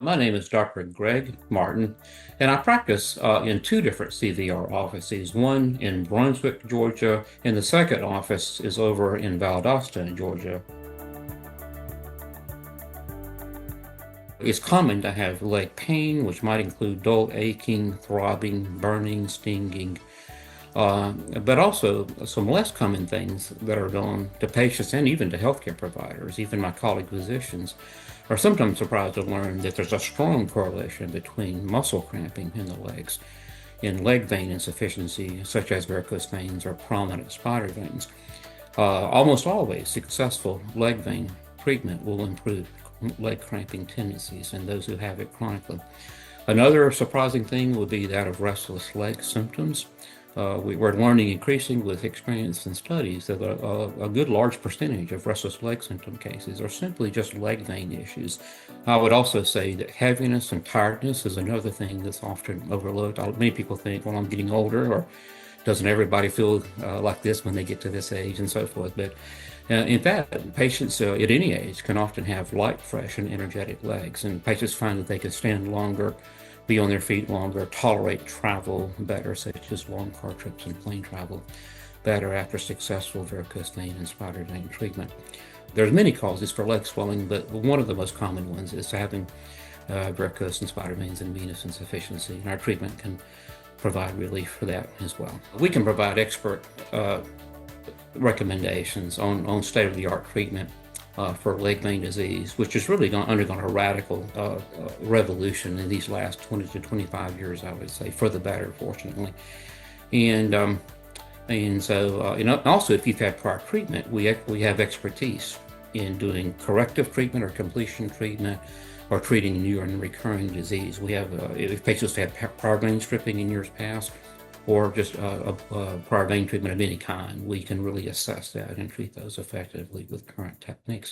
My name is Dr. Greg Martin, and I practice in two different CVR offices, one in Brunswick, Georgia, and the second office is over in Valdosta, Georgia. It's common to have leg pain, which might include dull aching, throbbing, burning, stinging, but also some less common things that are known to patients and even to healthcare providers, even my colleague physicians, are sometimes surprised to learn that there's a strong correlation between muscle cramping in the legs and leg vein insufficiency, such as varicose veins or prominent spider veins. Almost always, successful leg vein treatment will improve leg cramping tendencies in those who have it chronically. Another surprising thing would be that of restless leg symptoms. We're learning increasing with experience and studies that a good large percentage of restless leg symptom cases are simply just leg vein issues. I would also say that heaviness and tiredness is another thing that's often overlooked. Many people think, well, I'm getting older, or doesn't everybody feel like this when they get to this age and so forth. But in fact, patients at any age can often have light, fresh, and energetic legs, and patients find that they can stand longer, be on their feet longer, tolerate travel better, such as long car trips and plane travel better after successful varicose vein and spider vein treatment. There's many causes for leg swelling, but one of the most common ones is having varicose and spider veins and venous insufficiency, and our treatment can provide relief for that as well. We can provide expert recommendations on state-of-the-art treatment for leg vein disease, which has really undergone a radical revolution in these last 20 to 25 years, I would say, for the better, fortunately. And also, if you've had prior treatment, we have expertise in doing corrective treatment or completion treatment or treating new and recurring disease. We have, if patients have prior vein stripping in years past, or just a prior vein treatment of any kind, we can really assess that and treat those effectively with current techniques.